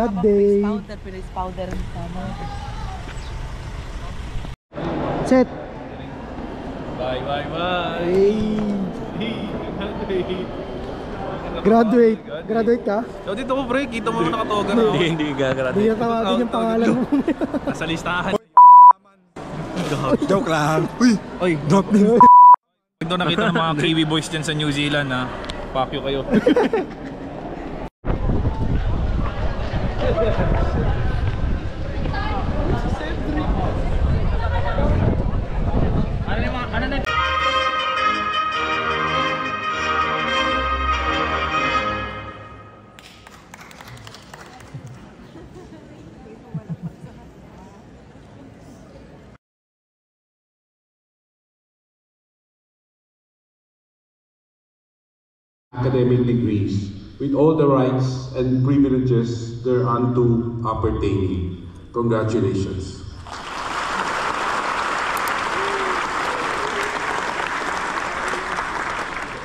grad day. Pinace powder. Set. Bye. Graduate ka? So dito ko pre, kita mo nakatoga na. Hindi gagraduate. Hindi na tawagin yung pangalan mo. Nasa listahan. Joke lang. Uy, Drop me. ito nakita ng mga Kiwi boys dyan sa New Zealand ha. Fuck you kayo. Academic degrees with all the rights and privileges thereunto appertaining. Congratulations.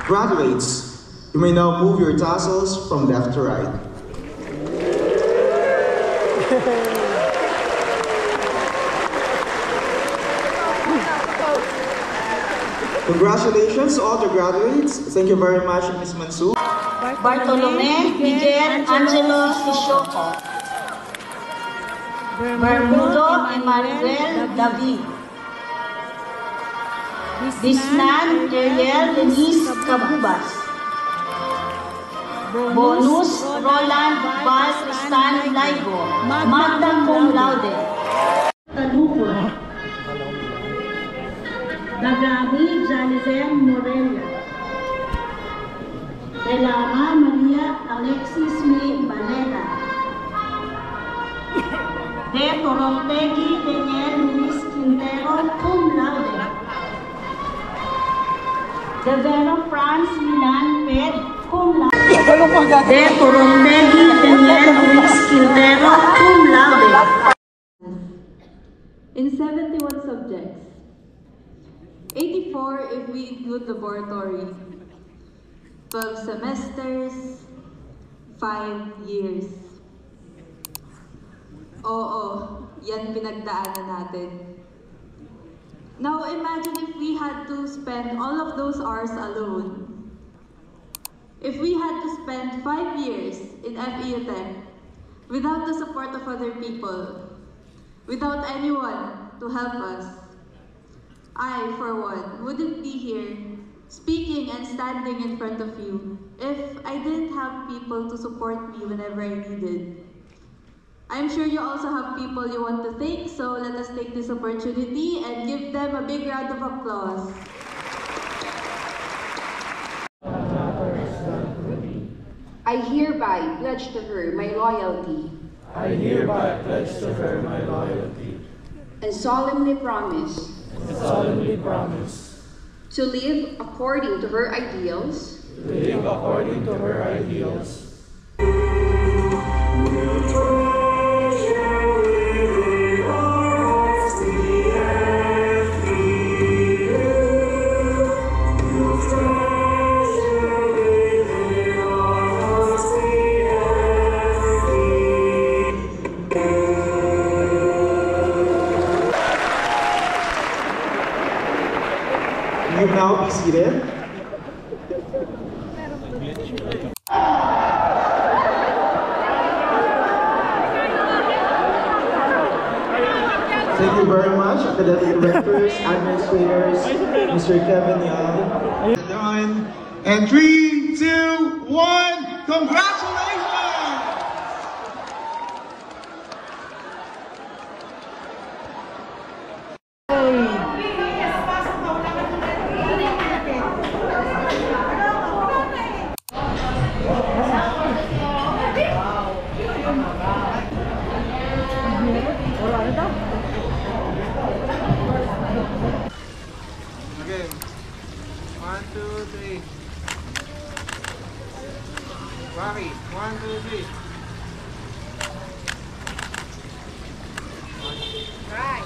Graduates, you may now move your tassels from left to right. Congratulations to all the graduates. Thank you very much, Ms. Mansour. Bartolome Miguel Angelo Ishoco. Bermudo Emmanuel David. Disnan Ariel Denise Cabubas. Bonus Roland Val Tristan Laigo. Magna cum laude. Talupo. Dagami Janizem Morelia. Delama Maria Alexis May Balena. De Torontegui Daniel Luis Quintero cum laude. De Vero Franz Milan Ped cum laude. De Torontegui Daniel Luis Quintero cum laude. In 71 subjects. 84 if we include laboratory. 12 semesters, 5 years. Oo, yan pinagdaanan natin. Now imagine if we had to spend all of those hours alone. If we had to spend 5 years in FEU Tech without the support of other people, without anyone to help us, I, for one, wouldn't be here speaking and standing in front of you if I didn't have people to support me whenever I needed. I'm sure you also have people you want to thank, so let us take this opportunity and give them a big round of applause. I hereby pledge to her my loyalty. I hereby pledge to her my loyalty. And solemnly promise. To live according to her ideals. You now be seated. Thank you very much, academic directors, administrators, Mr. Kevin Young. Done. And 3, 2, 1, congratulations! Okay. 1, 2, 3. Rocky. 1, 2, 3. Right.